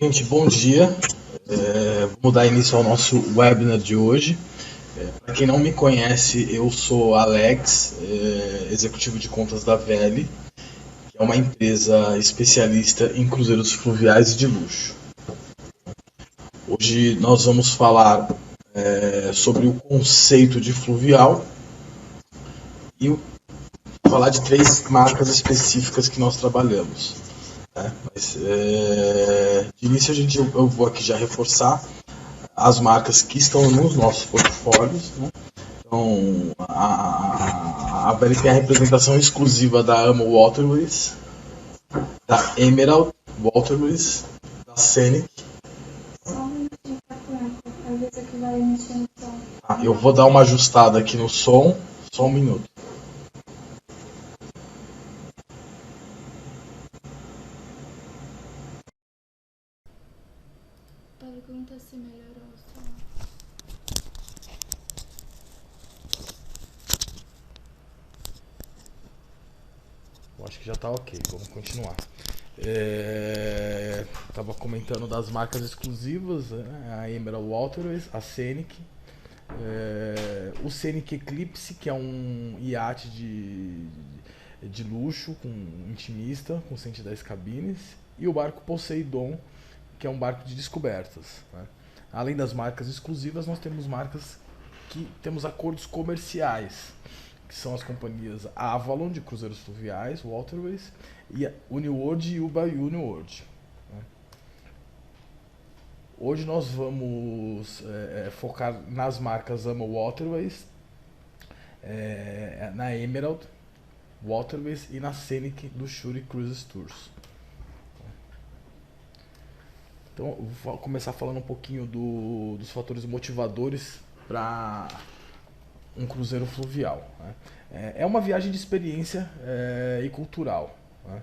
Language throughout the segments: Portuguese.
Gente, bom dia. Vamos dar início ao nosso webinar de hoje. Para quem não me conhece, eu sou Alex, executivo de contas da Veli, que é uma empresa especialista em cruzeiros fluviais e de luxo. Hoje nós vamos falar sobre o conceito de fluvial e falar de 3 marcas específicas que nós trabalhamos. Mas, de início eu vou aqui já reforçar as marcas que estão nos nossos portfólios, né? Então a Veli tem a representação exclusiva da Amo Waterways, da Emerald Waterways, da Scenic. Eu vou dar uma ajustada aqui no som, só um minuto. Pergunta se melhorou o som. Eu acho que já está ok, vamos continuar. Estava comentando das marcas exclusivas, né? A Emerald Waterways, a Scenic, o Scenic Eclipse, que é um iate de luxo, com intimista, com 110 cabines, e o barco Poseidon, que é um barco de descobertas, né? Além das marcas exclusivas, nós temos marcas que temos acordos comerciais, que são as companhias Avalon, de cruzeiros fluviais, Waterways, e a Uniworld e Uba Uniworld, né? Hoje nós vamos focar nas marcas Amo Waterways, na Emerald Waterways e na Scenic Luxury Cruises Tours. Então, vou começar falando um pouquinho dos fatores motivadores para um cruzeiro fluvial, né? É uma viagem de experiência e cultural, né?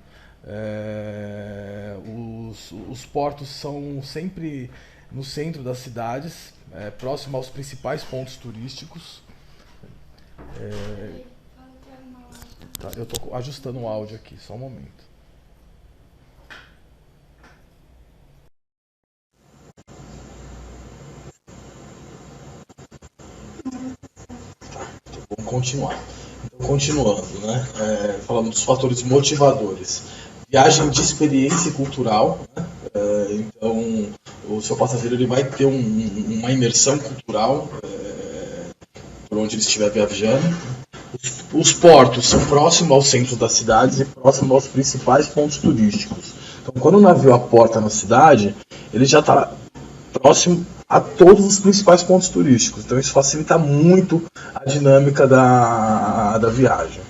Os portos são sempre no centro das cidades, próximo aos principais pontos turísticos. Tá, eu estou ajustando o áudio aqui, só um momento. Vamos continuar. Então, continuando, né? Falando dos fatores motivadores. Viagem de experiência cultural, né? Então, o seu passageiro ele vai ter uma imersão cultural por onde ele estiver viajando. Os portos são próximos ao centro das cidades e próximos aos principais pontos turísticos. Então, quando o navio aporta na cidade, ele já está próximo a todos os principais pontos turísticos. Então isso facilita muito a dinâmica da viagem.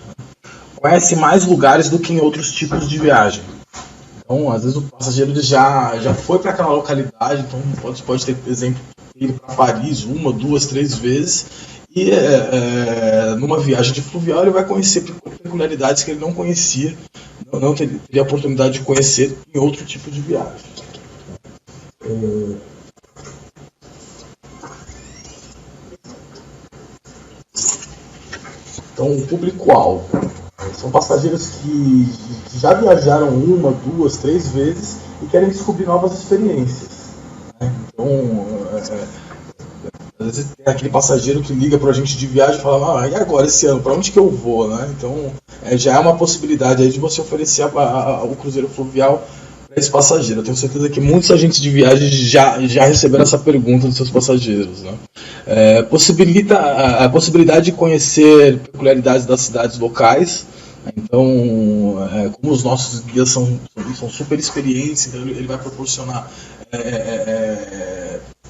Conhece mais lugares do que em outros tipos de viagem. Então, às vezes o passageiro já foi para aquela localidade, então pode ter, por exemplo, ir para Paris 1, 2, 3 vezes, e numa viagem de fluvial ele vai conhecer peculiaridades que ele não conhecia, não teria a oportunidade de conhecer em outro tipo de viagem. Então, o público-alvo são passageiros que já viajaram 1, 2, 3 vezes e querem descobrir novas experiências, né? Então, às vezes tem aquele passageiro que liga para a gente de viagem e fala: e agora esse ano, para onde que eu vou, né? Então, já é uma possibilidade aí de você oferecer o cruzeiro fluvial para esse passageiro. Eu tenho certeza que muitos agentes de viagem já receberam essa pergunta dos seus passageiros, né? Possibilita a possibilidade de conhecer peculiaridades das cidades locais. Então, como os nossos guias são super experientes, então ele vai proporcionar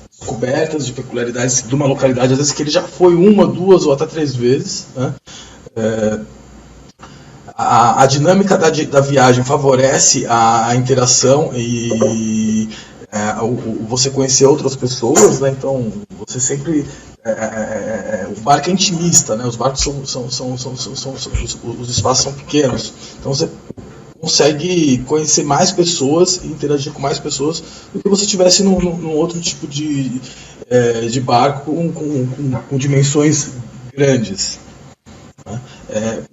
descobertas de peculiaridades de uma localidade, às vezes que ele já foi 1, 2 ou até 3 vezes, né? A dinâmica da viagem favorece a interação e você conhecer outras pessoas, né? Então você sempre o barco é intimista, né? Os barcos os espaços são pequenos, então você consegue conhecer mais pessoas e interagir com mais pessoas do que você estivesse num outro tipo de barco com dimensões grandes, né?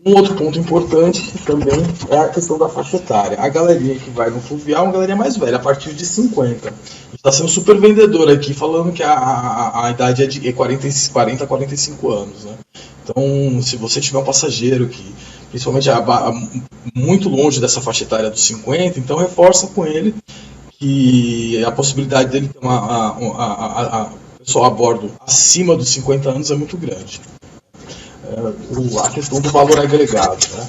Um outro ponto importante também é a questão da faixa etária. A galerinha que vai no fluvial é uma galerinha mais velha, a partir de 50. A gente está sendo super vendedor aqui, falando que a idade é de 40 a 45 anos. Né? Então, se você tiver um passageiro que, principalmente muito longe dessa faixa etária dos 50, então reforça com ele que a possibilidade dele ter a pessoa a bordo acima dos 50 anos é muito grande. A questão do valor agregado, né?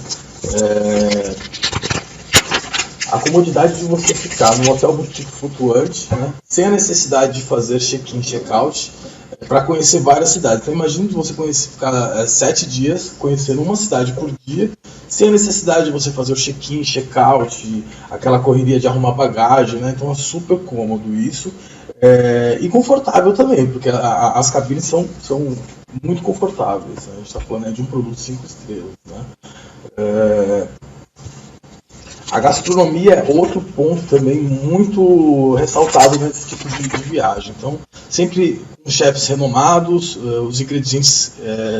A comodidade de você ficar num hotel boutique flutuante, né? Sem a necessidade de fazer check-in, check-out, para conhecer várias cidades. Então imagine você ficar 7 dias conhecendo uma cidade por dia, sem a necessidade de você fazer o check-in, check-out, aquela correria de arrumar bagagem, né? Então é super cômodo isso. E confortável também, porque as cabines são muito confortáveis. Né? A gente está falando de um produto 5 estrelas. Né? A gastronomia é outro ponto também muito ressaltado nesse tipo de viagem. Então, sempre com chefes renomados, os ingredientes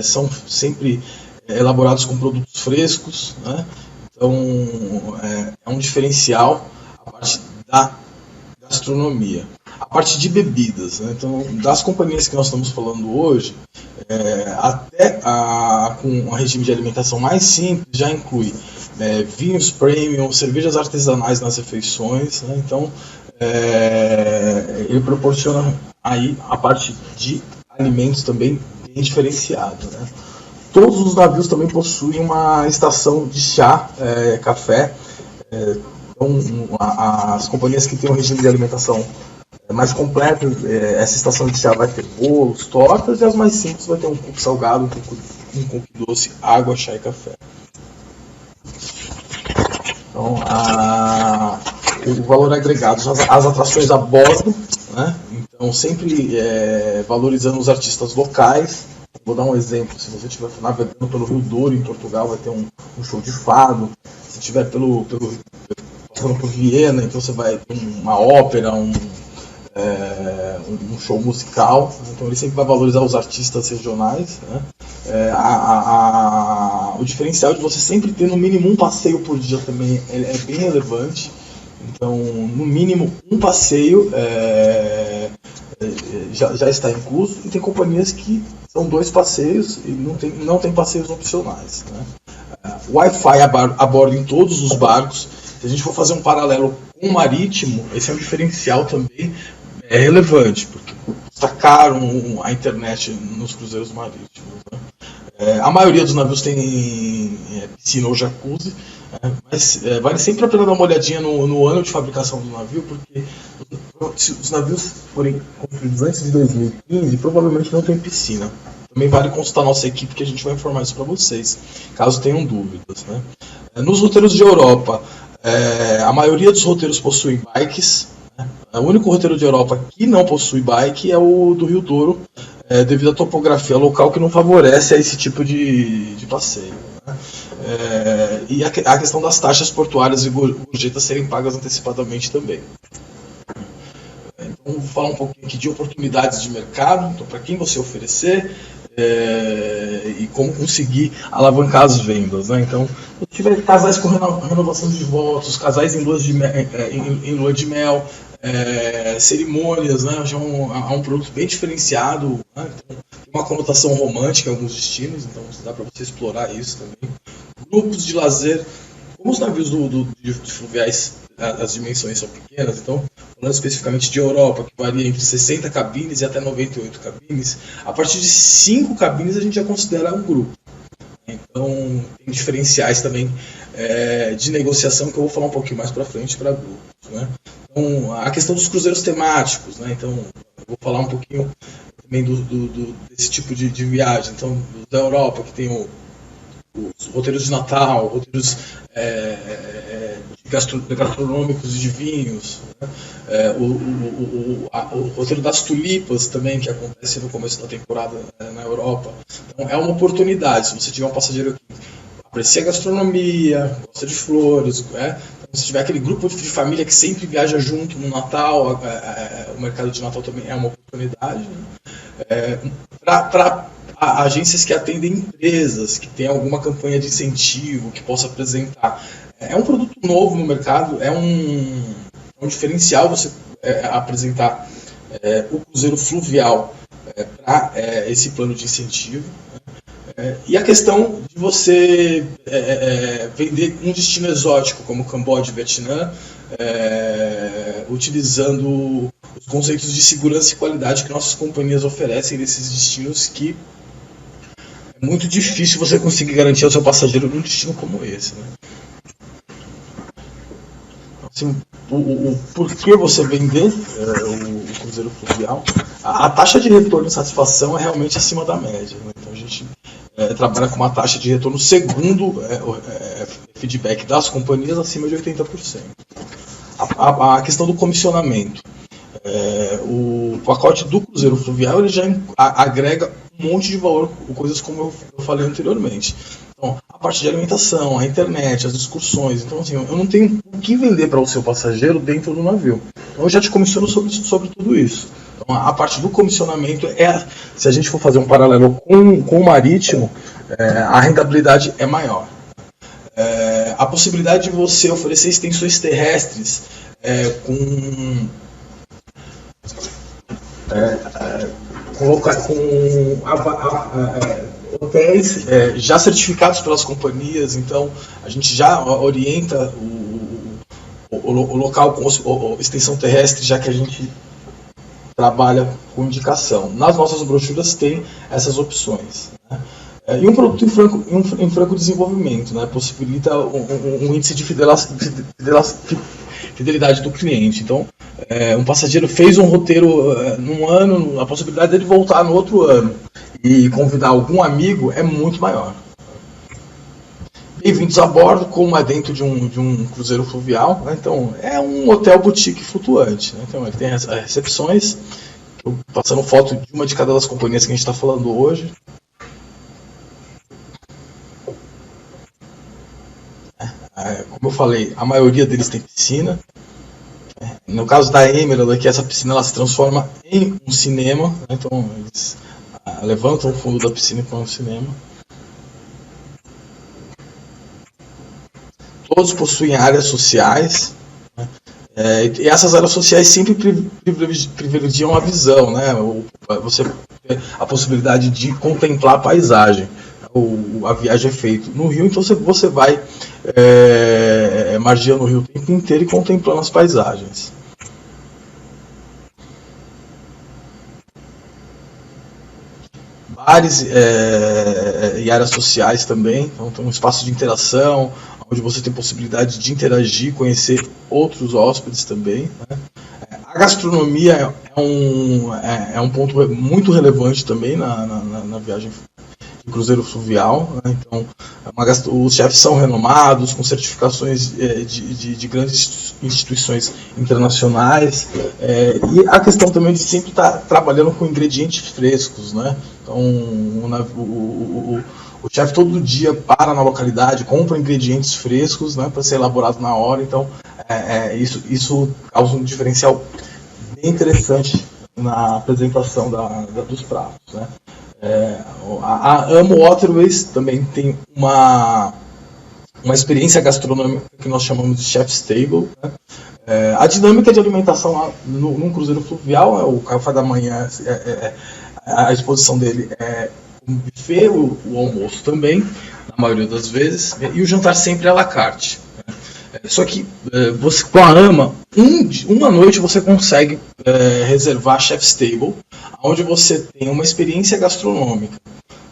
são sempre elaborados com produtos frescos. Né? Então, é um diferencial a parte da gastronomia. A parte de bebidas, né? Então, das companhias que nós estamos falando hoje, até com um regime de alimentação mais simples, já inclui vinhos premium, cervejas artesanais nas refeições, né? Então ele proporciona aí a parte de alimentos também bem diferenciado, né? Todos os navios também possuem uma estação de chá, café. Então, as companhias que têm um regime de alimentação mais completo, essa estação de chá vai ter bolos, tortas, e as mais simples vai ter um cookie salgado, um cookie doce, água, chá e café. Então, o valor agregado, as atrações a bordo, né? Então sempre valorizando os artistas locais. Vou dar um exemplo: se você estiver navegando pelo Rio Douro, em Portugal, vai ter um show de fado. Se estiver passando por Viena, então você vai ter uma ópera, um show musical. Então ele sempre vai valorizar os artistas regionais. Né? O diferencial de você sempre ter no mínimo um passeio por dia também é bem relevante. Então, no mínimo um passeio já está incluso, e tem companhias que são 2 passeios e não tem passeios opcionais. Né? Wi-Fi a bordo em todos os barcos. Se a gente for fazer um paralelo com o marítimo, esse é um diferencial também relevante, porque está caro a internet nos cruzeiros marítimos. Né? A maioria dos navios tem piscina ou jacuzzi, mas vale sempre a pena dar uma olhadinha no ano de fabricação do navio, porque se os navios forem construídos antes de 2015, provavelmente não tem piscina. Também vale consultar a nossa equipe, que a gente vai informar isso para vocês, caso tenham dúvidas. Né? Nos roteiros de Europa, a maioria dos roteiros possuem bikes. Né? O único roteiro de Europa que não possui bike é o do Rio Douro, devido à topografia local, que não favorece a esse tipo de passeio. Né? E a questão das taxas portuárias e gorjetas serem pagas antecipadamente também. Então, vou falar um pouquinho aqui de oportunidades de mercado, então, para quem você oferecer e como conseguir alavancar as vendas. Né? Então, se tiver casais com renovação de votos, casais em lua de mel, cerimônias, né? Já é um produto bem diferenciado. Né? Então, tem uma conotação romântica em alguns destinos, então dá para você explorar isso também. Grupos de lazer, como os navios de fluviais, as dimensões são pequenas, então, falando especificamente de Europa, que varia entre 60 cabines e até 98 cabines, a partir de 5 cabines a gente já considera um grupo. Então, tem diferenciais também de negociação, que eu vou falar um pouquinho mais para frente para grupos. Né? Então, a questão dos cruzeiros temáticos, né? Então, eu vou falar um pouquinho também desse tipo de viagem. Então, da Europa, que tem os roteiros de Natal, roteiros gastronômicos e de vinhos, né? O roteiro das tulipas também, que acontece no começo da temporada na Europa. Então é uma oportunidade, se você tiver um passageiro que aprecia a gastronomia, gosta de flores, então, se tiver aquele grupo de família que sempre viaja junto no Natal, o mercado de Natal também é uma oportunidade. Né? Para agências que atendem empresas, que tem alguma campanha de incentivo, que possa apresentar. É um produto novo no mercado, é um diferencial você apresentar o cruzeiro fluvial para esse plano de incentivo. E a questão de você vender um destino exótico, como Camboja e Vietnã, utilizando os conceitos de segurança e qualidade que nossas companhias oferecem nesses destinos, que é muito difícil você conseguir garantir ao seu passageiro num destino como esse, né? Assim, o porquê você vender o cruzeiro fluvial, a taxa de retorno e satisfação é realmente acima da média, né? Então a gente trabalha com uma taxa de retorno segundo feedback das companhias acima de 80%. A questão do comissionamento. O pacote do cruzeiro fluvial ele já agrega um monte de valor, coisas como eu falei anteriormente. Então, a parte de alimentação, a internet, as excursões. Então, assim, eu não tenho o que vender para o seu passageiro dentro do navio. Então, eu já te comissiono sobre tudo isso. Então, a parte do comissionamento se a gente for fazer um paralelo com o marítimo, a rentabilidade é maior. A possibilidade de você oferecer extensões terrestres com hotéis já certificados pelas companhias, então a gente já orienta o local com extensão terrestre, já que a gente trabalha com indicação. Nas nossas brochuras tem essas opções, né? E um produto em franco desenvolvimento, né? Possibilita um índice de fidelidade do cliente. Então, um passageiro fez um roteiro num ano, a possibilidade dele voltar no outro ano e convidar algum amigo é muito maior. Bem-vindos a bordo, como é dentro de um cruzeiro fluvial, né? Então, é um hotel boutique flutuante, né? Então, ele tem as recepções, passando foto de uma de cada das companhias que a gente está falando hoje. Como eu falei, a maioria deles tem piscina. No caso da Emerald, aqui, essa piscina ela se transforma em um cinema, né? Então eles levantam o fundo da piscina para um cinema. Todos possuem áreas sociais, né? E essas áreas sociais sempre privilegiam a visão, né? Você tem a possibilidade de contemplar a paisagem. A viagem é feita no rio, então você vai margeando o rio o tempo inteiro e contemplando as paisagens. Bares e áreas sociais também, então tem um espaço de interação, onde você tem possibilidade de interagir, conhecer outros hóspedes também, né? A gastronomia é um ponto muito relevante também na viagem de cruzeiro fluvial, né? Então, os chefes são renomados, com certificações de grandes instituições internacionais, e a questão também de sempre estar trabalhando com ingredientes frescos, né? Então, o chefe todo dia para na localidade, compra ingredientes frescos, né, para ser elaborado na hora. Então, isso causa um diferencial bem interessante na apresentação dos pratos, né? A Amo Waterways também tem uma experiência gastronômica que nós chamamos de Chef's Table, né? A dinâmica de alimentação lá num cruzeiro fluvial, o café da manhã, a exposição dele é um buffet, o almoço também, na maioria das vezes, e o jantar sempre à la carte. Só que você, com a AMA, uma noite você consegue reservar Chef's Table, onde você tem uma experiência gastronômica.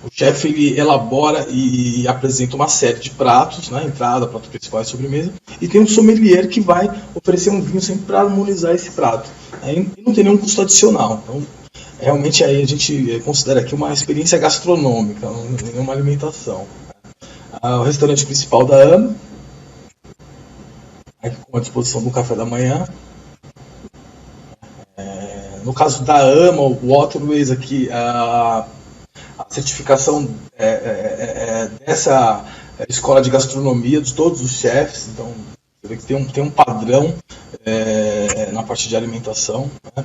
O chefe ele elabora e apresenta uma série de pratos, né, entrada, prato principal e sobremesa, e tem um sommelier que vai oferecer um vinho sempre para harmonizar esse prato. E não tem nenhum custo adicional. Então, realmente aí a gente considera aqui uma experiência gastronômica, nenhuma alimentação. O restaurante principal da AMA, aqui com a disposição do café da manhã. No caso da AMA, o Waterways aqui, a certificação dessa escola de gastronomia de todos os chefes, então você vê que tem um padrão na parte de alimentação, né?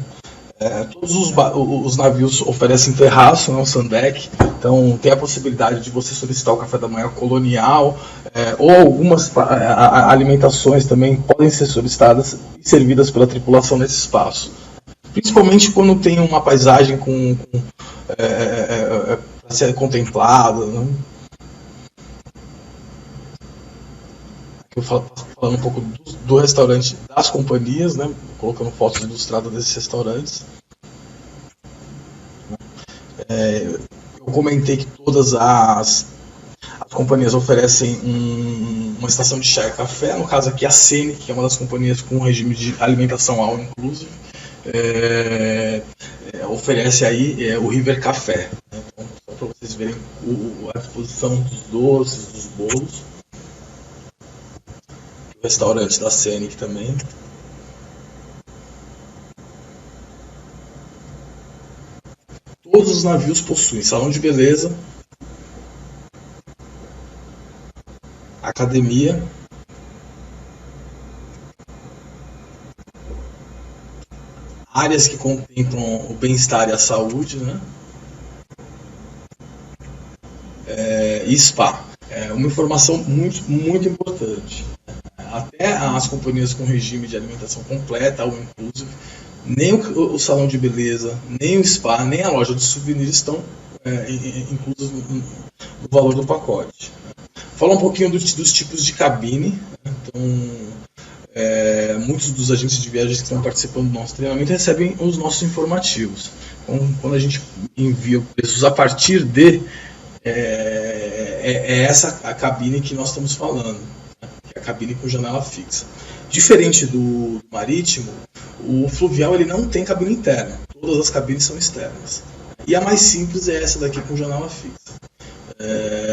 Todos os navios oferecem terraço, não sundeck, então tem a possibilidade de você solicitar o café da manhã colonial, ou algumas alimentações também podem ser solicitadas e servidas pela tripulação nesse espaço. Principalmente quando tem uma paisagem para ser contemplada. Né? Aqui eu falando um pouco do restaurante das companhias, né? Colocando fotos ilustradas desses restaurantes. Eu comentei que todas as companhias oferecem uma estação de chá e café, no caso aqui a Scenic, que é uma das companhias com regime de alimentação all inclusive, oferece aí o River Café. Né? Então, só para vocês verem a disposição dos doces, dos bolos. O restaurante da Scenic também. Todos os navios possuem salão de beleza, academia, áreas que contemplam o bem-estar e a saúde, né? E spa. Uma informação muito, muito importante. Até as companhias com regime de alimentação completa, ou inclusive, nem o salão de beleza, nem o spa, nem a loja de souvenirs estão inclusos no valor do pacote. Fala um pouquinho dos tipos de cabine. Né? Então, muitos dos agentes de viagens que estão participando do nosso treinamento recebem os nossos informativos. Então, quando a gente envia preços a partir de, essa a cabine que nós estamos falando, né? Que é a cabine com janela fixa. Diferente do marítimo, o fluvial ele não tem cabine interna, todas as cabines são externas. E a mais simples é essa daqui com janela fixa.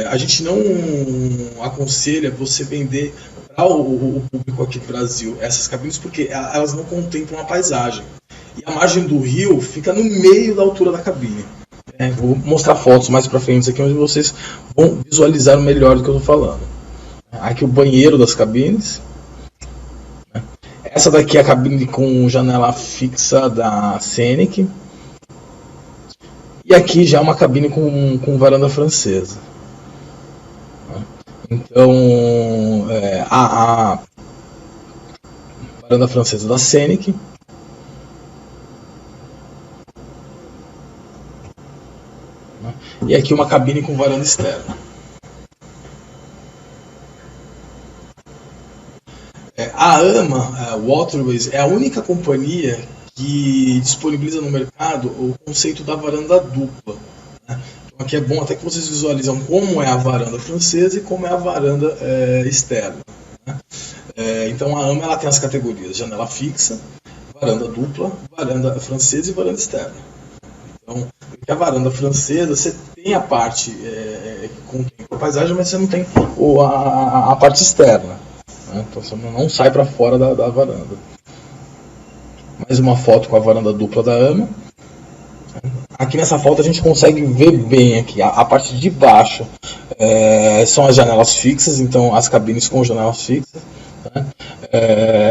A gente não aconselha você vender para o público aqui do Brasil essas cabines porque elas não contemplam a paisagem. E a margem do rio fica no meio da altura da cabine. Vou mostrar fotos mais para frente aqui onde vocês vão visualizar melhor do que eu estou falando. Aqui o banheiro das cabines. Essa daqui é a cabine com janela fixa da Scenic. E aqui já é uma cabine com varanda francesa. Então, a varanda francesa da Scenic. E aqui uma cabine com varanda externa. A AMA Waterways é a única companhia que disponibiliza no mercado o conceito da varanda dupla. Né? Então aqui é bom até que vocês visualizam como é a varanda francesa e como é a varanda externa. Né? Então a AMA ela tem as categorias janela fixa, varanda dupla, varanda francesa e varanda externa. Então, a varanda francesa você tem a parte que contempla a paisagem, mas você não tem a parte externa. Né? Então você não sai para fora da varanda. Mais uma foto com a varanda dupla da AMA. Aqui nessa foto a gente consegue ver bem aqui a parte de baixo são as janelas fixas, então as cabines com janelas fixas, né?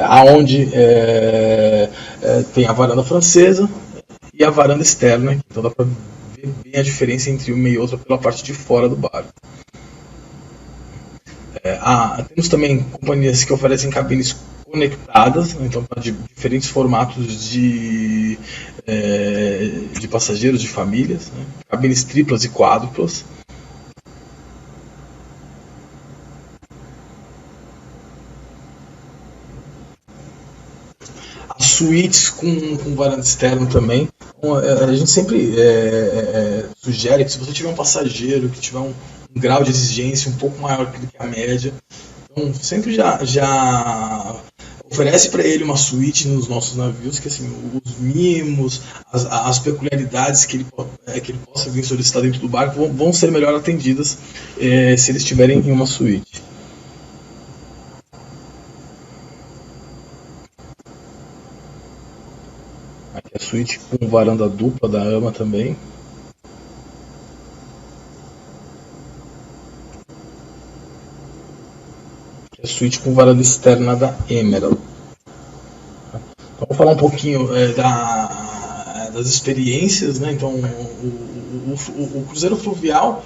Aonde tem a varanda francesa e a varanda externa, então dá para ver bem a diferença entre uma e outra pela parte de fora do barco. Temos também companhias que oferecem cabines conectadas, né? Então para diferentes formatos de passageiros, de famílias, né? Cabines triplas e quádruplas. As suítes com varanda externa também. Então, a gente sempre sugere que se você tiver um passageiro que tiver um grau de exigência um pouco maior do que a média, então sempre já oferece para ele uma suíte nos nossos navios, que assim, os mimos, as peculiaridades que ele possa vir solicitar dentro do barco vão ser melhor atendidas se eles estiverem em uma suíte. Aqui a suíte com varanda dupla da AMA também. A suíte com varanda externa da Emerald. Então, vou falar um pouquinho das experiências, né? Então o cruzeiro fluvial,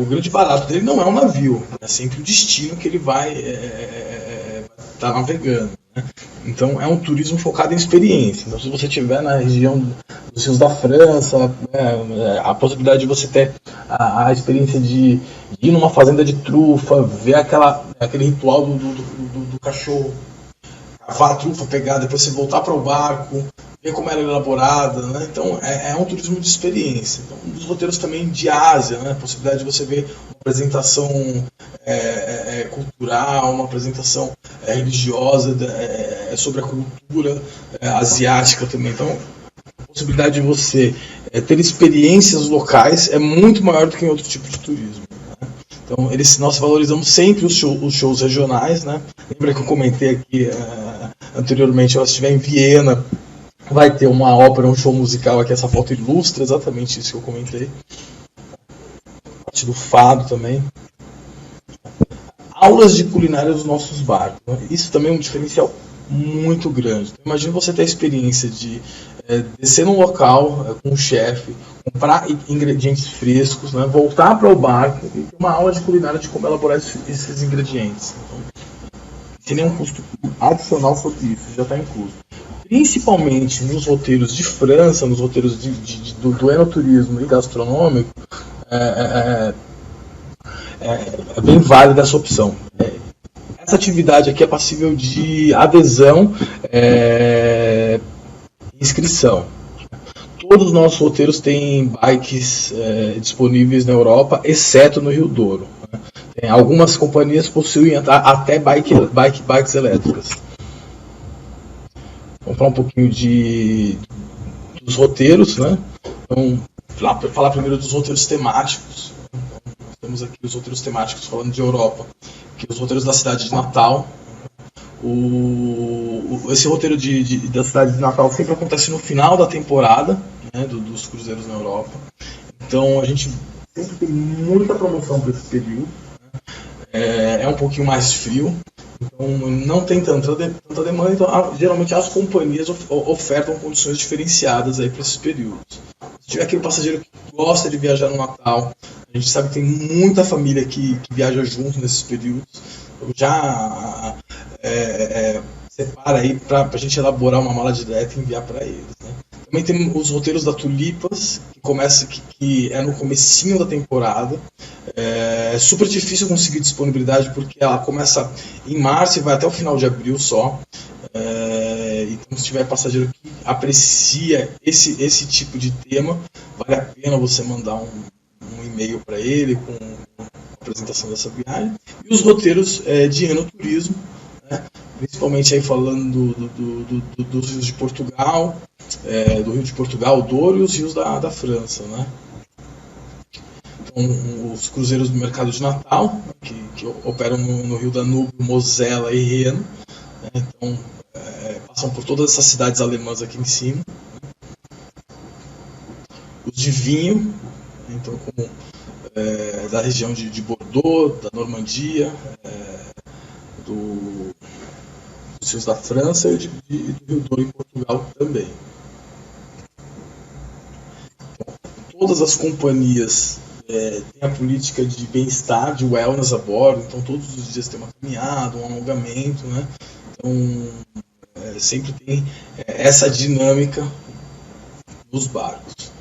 o grande barato dele não é um navio, é sempre o destino que ele vai estar navegando, né? Então é um turismo focado em experiência. Então, se você estiver na região dos rios da França, a possibilidade de você ter a experiência de ir numa fazenda de trufa, ver aquele ritual do cachorro, cavar a trufa, pegar, depois você voltar para o barco, ver como ela é elaborada, né? Então é um turismo de experiência. Então, um dos roteiros também de Ásia, né? A possibilidade de você ver uma apresentação cultural, uma apresentação religiosa sobre a cultura asiática também. Então, a possibilidade de você ter experiências locais é muito maior do que em outro tipo de turismo, né? Então, nós valorizamos sempre os shows regionais, né? Lembra que eu comentei aqui anteriormente, se estiver em Viena, vai ter uma ópera, um show musical aqui, essa foto ilustra exatamente isso que eu comentei. Parte do fado também. Aulas de culinária dos nossos barcos, né? Isso também é um diferencial muito grande. Então, imagina você ter a experiência de descer num local com um chefe, comprar ingredientes frescos, né? Voltar para o barco e ter uma aula de culinária de como elaborar esses ingredientes. Então, sem nenhum custo adicional sobre isso, já está incluso. Principalmente nos roteiros de França, nos roteiros do enoturismo e gastronômico, é bem válida essa opção. Essa atividade aqui é passível de adesão e inscrição. Todos os nossos roteiros têm bikes disponíveis na Europa, exceto no Rio Douro, né? Algumas companhias possuem até bikes elétricas. Vamos falar um pouquinho dos roteiros, né? Então, falar primeiro dos roteiros temáticos. Então, temos aqui os roteiros temáticos falando de Europa, que os roteiros da cidade de Natal. Esse roteiro da cidade de Natal sempre acontece no final da temporada, né, dos cruzeiros na Europa. Então a gente sempre tem muita promoção para esse período, né? É um pouquinho mais frio, então não tem tanta demanda, então geralmente as companhias ofertam condições diferenciadas para esses períodos. Se tiver aquele passageiro que gosta de viajar no Natal, a gente sabe que tem muita família que viaja junto nesses períodos, já separa aí para a gente elaborar uma mala direta e enviar para eles, né? Também tem os roteiros da Tulipas, que é no comecinho da temporada. É super difícil conseguir disponibilidade porque ela começa em março e vai até o final de abril só. Então, se tiver passageiro que aprecia esse tipo de tema, vale a pena você mandar um e-mail para ele com a apresentação dessa viagem. E os roteiros de enoturismo, né? Principalmente aí falando dos rios de Portugal, do Rio de Portugal, Douro e os rios da França, né? Então, os cruzeiros do mercado de Natal, que operam no Rio Danúbio, Mosela e Reno, né? Então, passam por todas essas cidades alemãs aqui em cima. Os de vinho, então, como da região de Bordeaux, da Normandia, dos rios da França e do Rio Douro em Portugal também. Então, todas as companhias têm a política de bem-estar, de wellness a bordo, então todos os dias tem uma caminhada, um alongamento, né? Então sempre tem essa dinâmica nos barcos.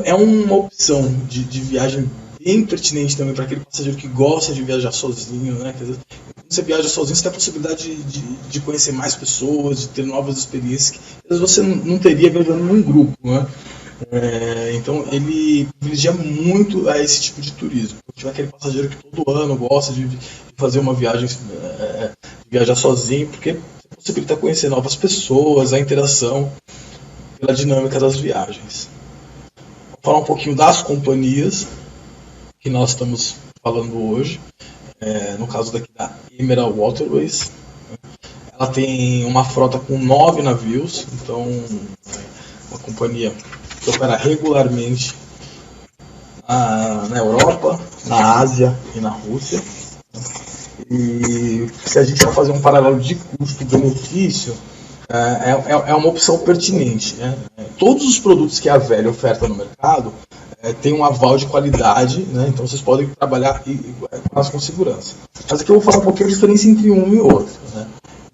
É uma opção de viagem bem pertinente também para aquele passageiro que gosta de viajar sozinho, né? Quer dizer, quando você viaja sozinho, você tem a possibilidade de conhecer mais pessoas, de ter novas experiências que às vezes você não teria viajando num grupo, né? Então ele privilegia muito a esse tipo de turismo. Se tiver aquele passageiro que todo ano gosta de fazer uma viagem, de viajar sozinho, porque possibilita conhecer novas pessoas, a interação pela dinâmica das viagens. Vou falar um pouquinho das companhias que nós estamos falando hoje. No caso daqui da Emerald Waterways, ela tem uma frota com 9 navios, então uma companhia que opera regularmente na Europa, na Ásia e na Rússia. E se a gente for fazer um paralelo de custo-benefício, é uma opção pertinente, né? todos os produtos que a Velha oferta no mercado tem um aval de qualidade, né? Então vocês podem trabalhar com segurança. Mas aqui eu vou falar um pouquinho a diferença entre um e outro, né?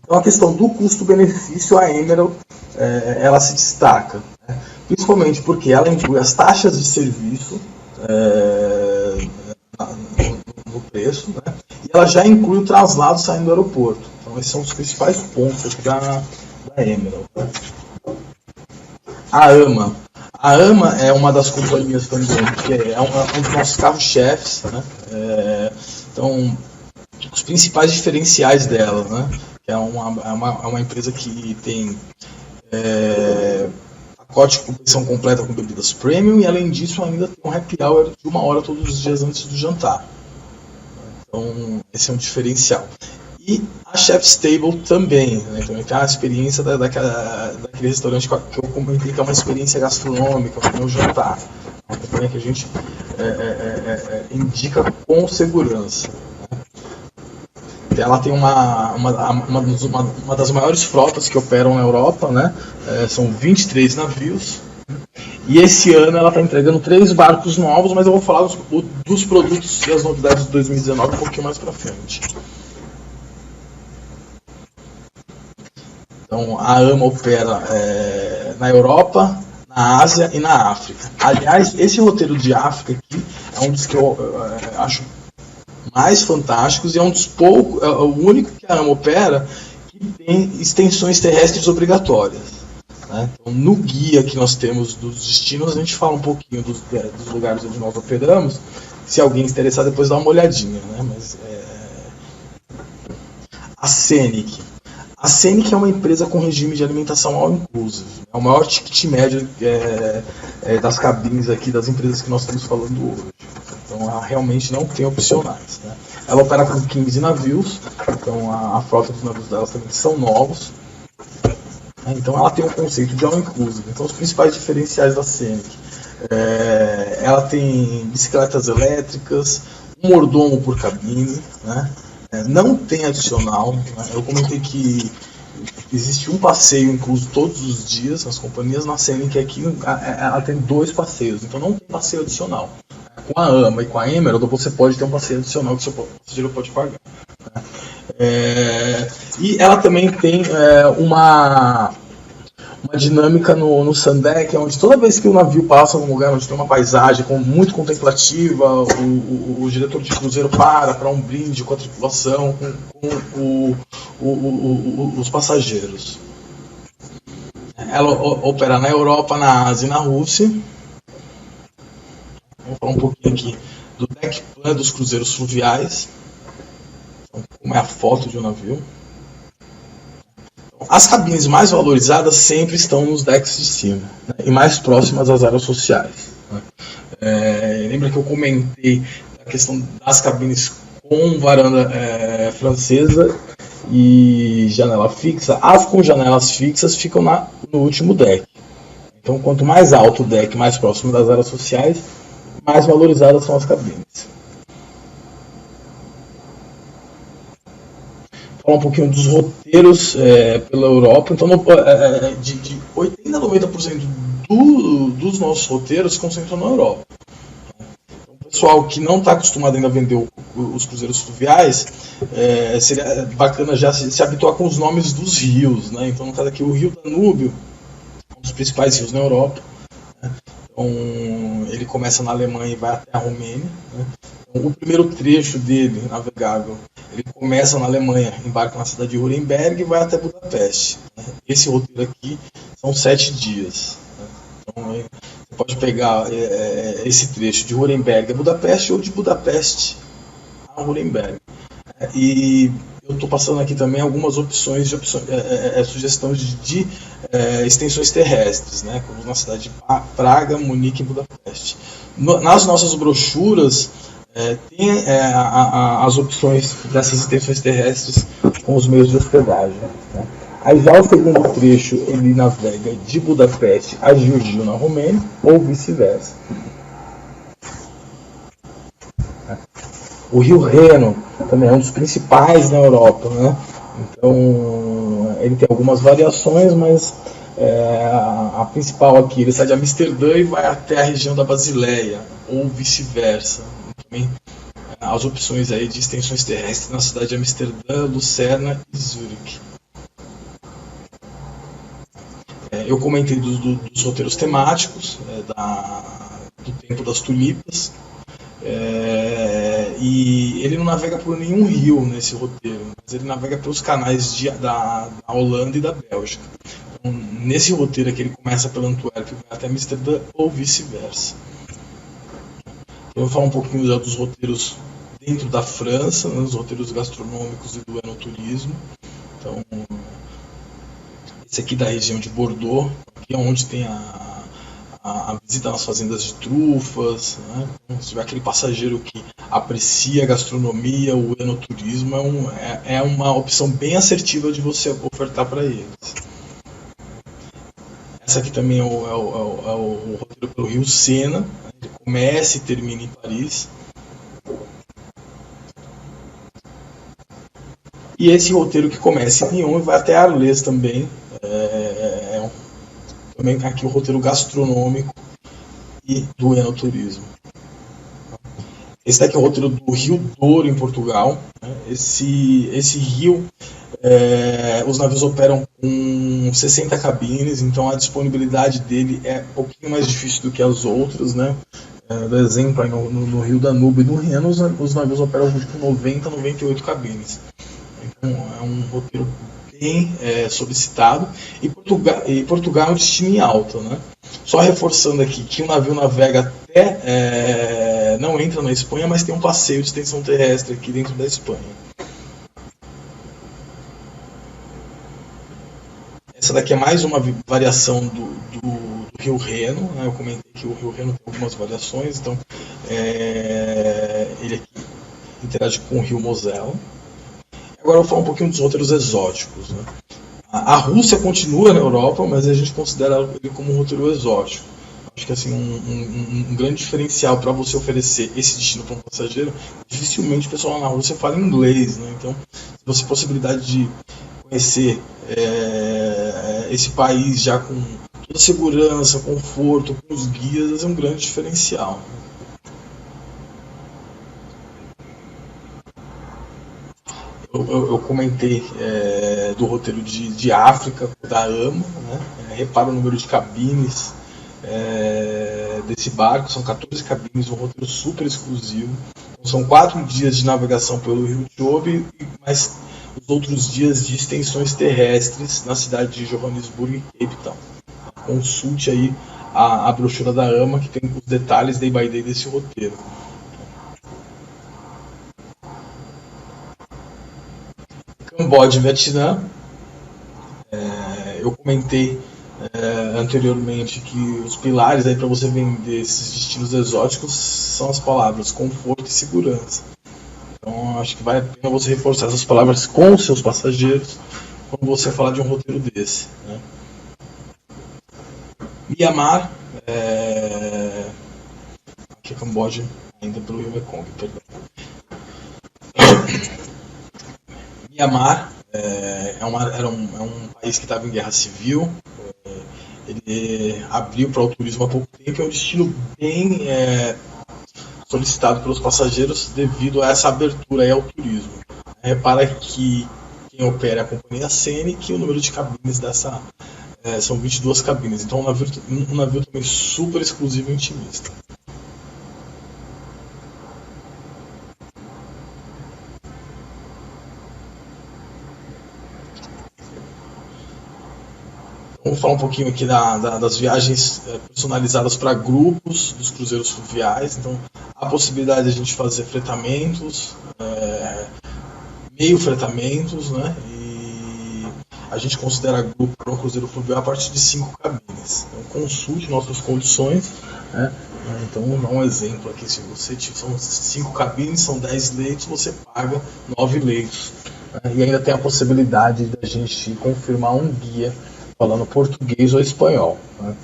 Então a questão do custo-benefício, a Emerald, ela se destaca, né? Principalmente porque ela inclui as taxas de serviço no preço, né? E ela já inclui o traslado saindo do aeroporto. Então esses são os principais pontos aqui da Emerald, né? A AMA é uma das companhias também, que é um dos nossos carros-chefes, né? Então, os principais diferenciais dela, né? Que é uma empresa que tem pacote de competição completa com bebidas premium e, além disso, ainda tem um happy hour de 1 hora todos os dias antes do jantar. Então, esse é um diferencial. E a Chef's Table também, né? Então, tem a experiência daquele restaurante que eu comentei, que é uma experiência gastronômica, no meu jantar. Uma companhia que a gente indica com segurança, né? Ela tem uma das maiores frotas que operam na Europa, né? São 23 navios. E esse ano ela está entregando 3 barcos novos, mas eu vou falar dos produtos e as novidades de 2019 um pouquinho mais para frente. Então, a AMA opera na Europa, na Ásia e na África. Aliás, esse roteiro de África aqui é um dos que eu acho mais fantásticos e é um dos poucos, é o único que a AMA opera que tem extensões terrestres obrigatórias, né? Então, no guia que nós temos dos destinos, a gente fala um pouquinho dos lugares onde nós operamos. Se alguém se interessar, depois dá uma olhadinha, né? Mas, a Scenic. A Scenic é uma empresa com regime de alimentação all inclusive. É o maior ticket médio das cabines aqui das empresas que nós estamos falando hoje. Então ela realmente não tem opcionais, né? Ela opera com 15 navios, então a frota dos navios delas também são novos. Então ela tem um conceito de all inclusive. Então os principais diferenciais da Scenic: ela tem bicicletas elétricas, um mordomo por cabine, né? Não tem adicional, né? Eu comentei que existe um passeio incluso todos os dias nas companhias. Na Scenic aqui ela tem 2 passeios, então não tem passeio adicional. Com a AMA e com a Emerald você pode ter um passeio adicional que o seu passageiro pode pagar, né? E ela também tem uma dinâmica no Sundeck, onde toda vez que o navio passa num lugar onde tem uma paisagem muito contemplativa, o diretor de cruzeiro para um brinde com a tripulação, com os passageiros. Ela opera na Europa, na Ásia e na Rússia. Vamos falar um pouquinho aqui do deck plan dos cruzeiros fluviais, como é a foto de um navio. As cabines mais valorizadas sempre estão nos decks de cima, né, e mais próximas às áreas sociais, né? Lembra que eu comentei a questão das cabines com varanda francesa e janela fixa? As com janelas fixas ficam no último deck. Então, quanto mais alto o deck, mais próximo das áreas sociais, mais valorizadas são as cabines. Falar um pouquinho dos roteiros pela Europa. Então, de 80% a 90% dos nossos roteiros se concentram na Europa. Então, o pessoal que não está acostumado ainda a vender os cruzeiros fluviais, seria bacana já se habituar com os nomes dos rios, né? Então, no caso aqui, o Rio Danúbio, um dos principais rios na Europa, né? Então, ele começa na Alemanha e vai até a Romênia, né? Então, o primeiro trecho dele, navegável, ele começa na Alemanha, embarca na cidade de Nuremberg e vai até Budapeste, né? Esse roteiro aqui são 7 dias, né? Então, você pode pegar esse trecho de Nuremberg a Budapeste ou de Budapeste a Nuremberg. E eu estou passando aqui também algumas sugestões de extensões terrestres, né? Como na cidade de Praga, Munique e Budapeste. Nas nossas brochuras tem as opções dessas extensões terrestres com os meios de hospedagem, né? Aí já o segundo trecho ele navega de Budapeste a Giurgiu na Romênia ou vice-versa. O Rio Reno também é um dos principais na Europa, né? Então ele tem algumas variações, mas A principal aqui, ele sai de Amsterdã e vai até a região da Basileia, ou vice-versa. Também as opções aí de extensões terrestres na cidade de Amsterdã, Lucerna e Zurique. Eu comentei dos roteiros temáticos, do tempo das tulipas, e ele não navega por nenhum rio nesse roteiro, mas ele navega pelos canais da Holanda e da Bélgica. Então, nesse roteiro aqui ele começa pela Antuérpia e vai até Amsterdã ou vice-versa. Então, eu vou falar um pouquinho dos roteiros dentro da França, né, os roteiros gastronômicos e do enoturismo. Então, esse aqui da região de Bordeaux, aqui é onde tem a visita nas fazendas de trufas, né? Então, se tiver aquele passageiro que aprecia a gastronomia, o enoturismo é uma opção bem assertiva de você ofertar para eles. Essa aqui também é o roteiro pelo Rio Sena, né? Ele começa e termina em Paris. E esse roteiro que começa em Lyon e vai até Arles também, também aqui o roteiro gastronômico e do enoturismo. Esse daqui é o roteiro do Rio Douro, em Portugal. Esse rio, os navios operam com 60 cabines, então a disponibilidade dele é um pouquinho mais difícil do que as outras, né? Por exemplo, aí no Rio Danúbio e no Reno, os navios operam com 90, 98 cabines. Então é um roteiro bem solicitado, e Portugal é um destino em alta, né? Só reforçando aqui que o navio navega até, não entra na Espanha, mas tem um passeio de extensão terrestre aqui dentro da Espanha. Essa daqui é mais uma variação do Rio Reno, né? Eu comentei que o Rio Reno tem algumas variações, então ele aqui interage com o Rio Mosela. Agora eu vou falar um pouquinho dos roteiros exóticos, né? A Rússia continua na Europa, mas a gente considera ele como um roteiro exótico. Acho que assim, um grande diferencial para você oferecer esse destino para um passageiro, dificilmente o pessoal lá na Rússia fala inglês, né? Então, se você tem a possibilidade de conhecer esse país já com toda a segurança, conforto, com os guias, é um grande diferencial. Eu comentei do roteiro de África, da AMA, né? Repara o número de cabines desse barco, são 14 cabines, um roteiro super exclusivo. Então, são 4 dias de navegação pelo Rio Chobe e mais os outros dias de extensões terrestres na cidade de Johannesburgo e Cape Town. Consulte aí a brochura da AMA, que tem os detalhes day by day desse roteiro. Camboja e Vietnã. Eu comentei anteriormente que os pilares para você vender esses destinos exóticos são as palavras conforto e segurança. Então acho que vale a pena você reforçar essas palavras com os seus passageiros quando você falar de um roteiro desse, né? Myanmar, aqui é Camboja, ainda pelo Rio Mekong, perdão. Myanmar era um país que estava em guerra civil. Ele abriu para o turismo há pouco tempo, é um destino bem solicitado pelos passageiros devido a essa abertura aí ao turismo. Repara que quem opera é a companhia Scenic, e o número de cabines dessa são 22 cabines, então um navio também super exclusivo e intimista. Vamos falar um pouquinho aqui das viagens personalizadas para grupos dos cruzeiros fluviais. Então, há a possibilidade de a gente fazer fretamentos, meio fretamentos, né? E a gente considera grupo para um cruzeiro fluvial a partir de 5 cabines. Então, consulte nossas condições, né? Então, vou dar um exemplo aqui. Se você são 5 cabines, são 10 leitos, você paga 9 leitos. E ainda tem a possibilidade da gente confirmar um guia falando português ou espanhol, né?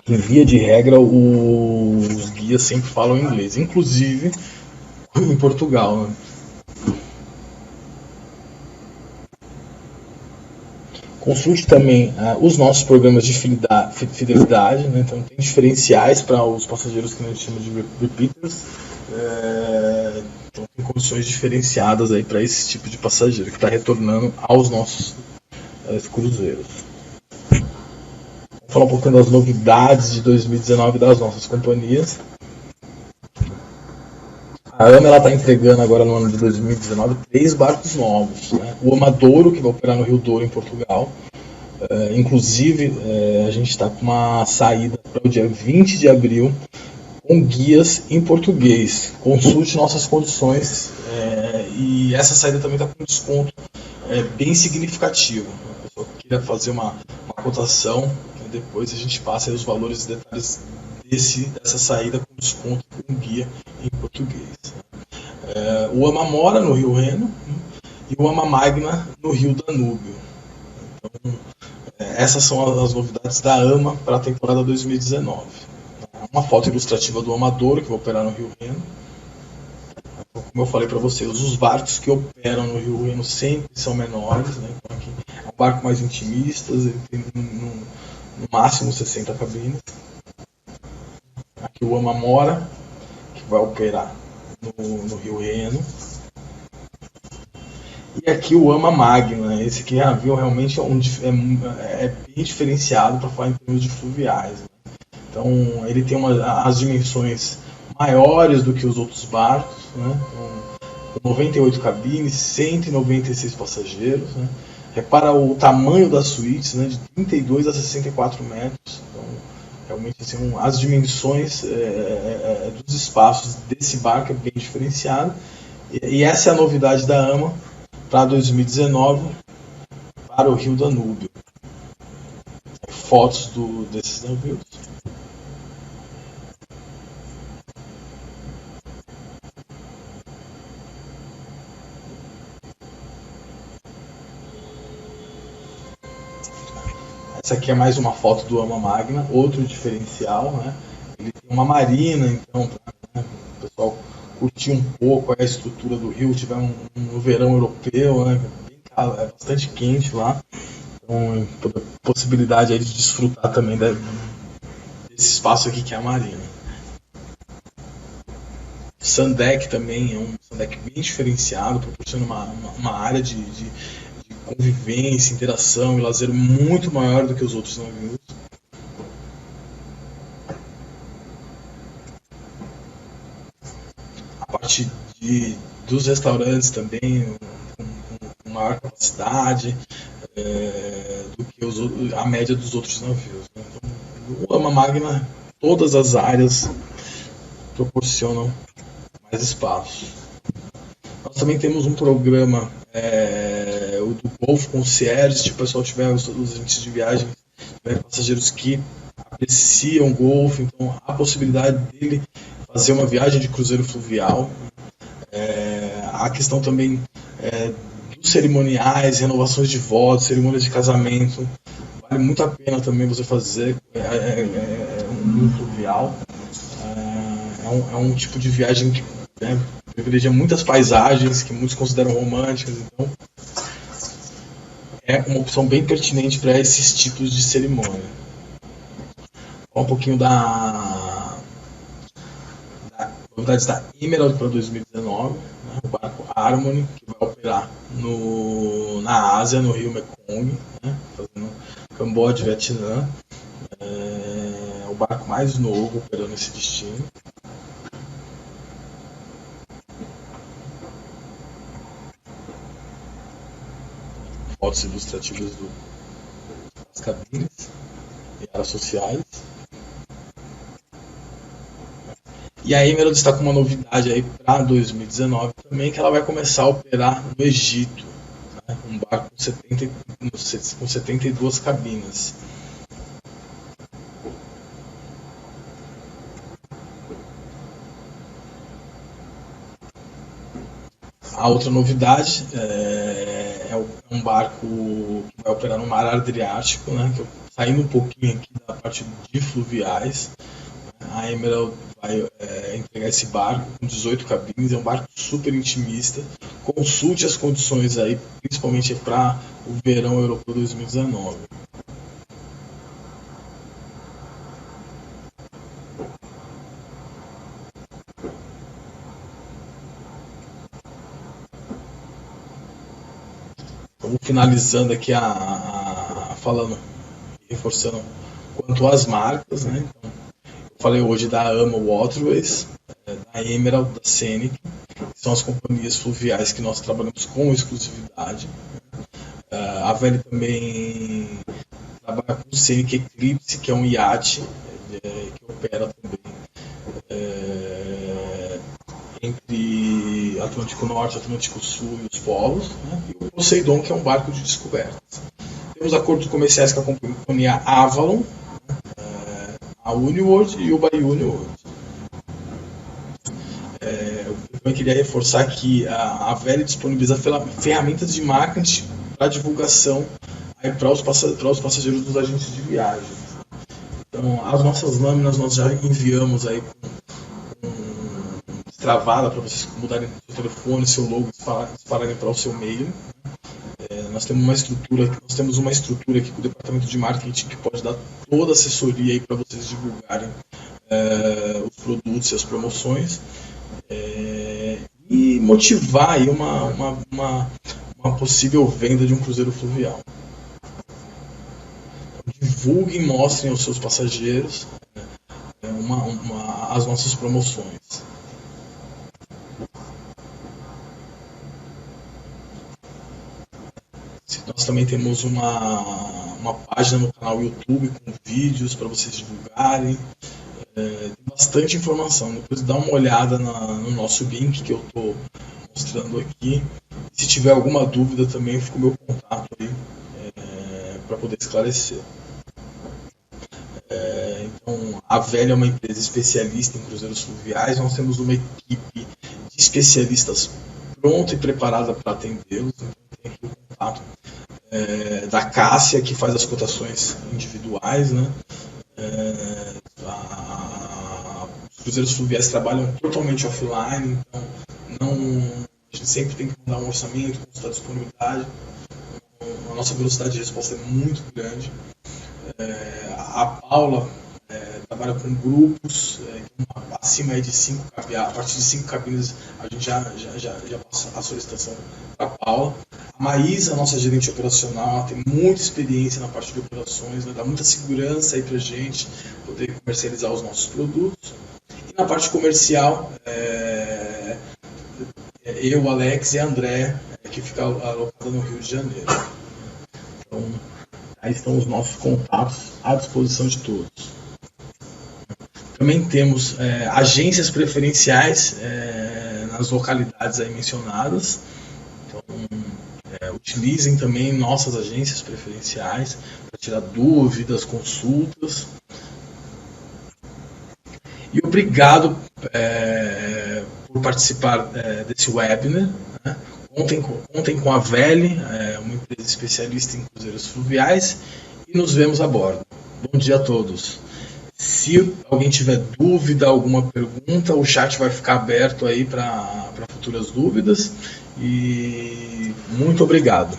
Em via de regra, os guias sempre falam inglês, inclusive em Portugal, né? Consulte também os nossos programas de fidelidade, né? Então tem diferenciais para os passageiros que a gente chama de repeaters. Então tem condições diferenciadas aí para esse tipo de passageiro que está retornando aos nossos cruzeiros. Vamos falar um pouquinho das novidades de 2019 das nossas companhias. A AMA está entregando agora no ano de 2019 3 barcos novos, né? O Amadouro, que vai operar no Rio Douro, em Portugal. Inclusive, a gente está com uma saída para o dia 20 de abril com guias em português. Consulte nossas condições e essa saída também está com um desconto bem significativo. A pessoa que queira fazer uma cotação, depois a gente passa aí os valores e detalhes dessa saída com desconto com guia em português. O Amamora no Rio Reno e o Amamagna no Rio Danúbio. Então, essas são as novidades da AMA para a temporada 2019. Uma foto ilustrativa do Amadouro, que vai operar no Rio Reno. Como eu falei para vocês, os barcos que operam no Rio Reno sempre são menores, né? Então aqui é um barco mais intimista, ele tem no máximo 60 cabines. Aqui o Amamora, que vai operar no Rio Reno. E aqui o Amamagna, esse aqui já viu realmente é bem diferenciado para falar em termos de fluviais. Né? Então ele tem as dimensões maiores do que os outros barcos, né? Com 98 cabines, 196 passageiros. Né? Repara o tamanho das suítes, né? De 32 a 64 metros. Então, realmente assim, as dimensões dos espaços desse barco é bem diferenciado. E essa é a novidade da AMA para 2019 para o Rio Danúbio. Fotos desses navios. Essa aqui é mais uma foto do Amamagna, outro diferencial, né? Ele tem uma marina, então, para o pessoal curtir um pouco a estrutura do rio, tiver um verão europeu, né? É bastante quente lá, então possibilidade aí de desfrutar também desse espaço aqui que é a marina. O Sundeck também é um Sundeck bem diferenciado, proporciona uma área de convivência, interação e lazer muito maior do que os outros navios. A parte dos restaurantes também com maior capacidade do que a média dos outros navios. Né? Então, o Amamagna, todas as áreas proporcionam mais espaço. Nós também temos um programa, o do Golf Concierge, se o pessoal tiver os agentes de viagem, tiver passageiros que apreciam golfe, então há a possibilidade dele fazer uma viagem de cruzeiro fluvial. A questão também dos cerimoniais, renovações de votos, cerimônias de casamento, vale muito a pena também você fazer um fluvial. É um tipo de viagem que privilegia muitas paisagens que muitos consideram românticas, então é uma opção bem pertinente para esses tipos de cerimônia. Um pouquinho da novidades da Emerald para 2019, né? O barco Harmony, que vai operar na Ásia, no rio Mekong, né? Fazendo Camboja e Vietnã. É o barco mais novo operando nesse destino. Fotos ilustrativas das cabines e áreas sociais. E a Emerald está com uma novidade aí para 2019 também, que ela vai começar a operar no Egito, né? Um barco com 72 cabines. A outra novidade é um barco que vai operar no mar Adriático, né? Saindo um pouquinho aqui da parte de fluviais. A Emerald vai entregar esse barco com 18 cabines, é um barco super intimista. Consulte as condições aí, principalmente para o verão europeu 2019. Vamos finalizando aqui falando, reforçando quanto às marcas, né? Então, eu falei hoje da AMA Waterways, da Emerald, da Scenic, que são as companhias fluviais que nós trabalhamos com exclusividade. A Veli também trabalha com o Scenic Eclipse, que é um iate que opera também entre Atlântico Norte, Atlântico Sul e os polos, né? E o Poseidon, que é um barco de descobertas. Temos acordos comerciais com a companhia Avalon, a Uniworld e o Bahia Uniworld. Eu também queria reforçar que a Veli disponibiliza ferramentas de marketing para divulgação para os passageiros dos agentes de viagem. Então, as nossas lâminas nós já enviamos aí com destravada para vocês mudarem seu telefone, seu logo, dispararem para o seu e-mail. Nós temos uma estrutura aqui com o departamento de marketing que pode dar toda a assessoria aí para vocês divulgarem os produtos e as promoções e motivar aí uma possível venda de um cruzeiro fluvial. Então, divulguem e mostrem aos seus passageiros as nossas promoções. Nós também temos uma página no canal YouTube com vídeos para vocês divulgarem. Tem bastante informação. Depois dá uma olhada no nosso link que eu estou mostrando aqui. E se tiver alguma dúvida também, fica o meu contato aí para poder esclarecer. Então, a Veli é uma empresa especialista em cruzeiros fluviais. Nós temos uma equipe de especialistas pronta e preparada para atendê-los. Então, tem aqui o contato da Cássia, que faz as cotações individuais, né? Os cruzeiros fluviais trabalham totalmente offline, então a gente sempre tem que mandar um orçamento, consultar a disponibilidade. A nossa velocidade de resposta é muito grande. A Paula trabalha com grupos acima aí de 5 cabines. A partir de 5 cabines a gente já passa a solicitação para a Paula. A Maísa, a nossa gerente operacional, ela tem muita experiência na parte de operações, dá muita segurança aí para a gente poder comercializar os nossos produtos. E na parte comercial, eu, Alex e a André, que fica alocada no Rio de Janeiro. Então, aí estão os nossos contatos à disposição de todos. Também temos agências preferenciais nas localidades aí mencionadas. Então, utilizem também nossas agências preferenciais para tirar dúvidas, consultas. E obrigado por participar desse webinar. Né? Contem com a Veli, uma empresa especialista em cruzeiros fluviais, e nos vemos a bordo. Bom dia a todos. Se alguém tiver dúvida, alguma pergunta, o chat vai ficar aberto aí para futuras dúvidas. E muito obrigado.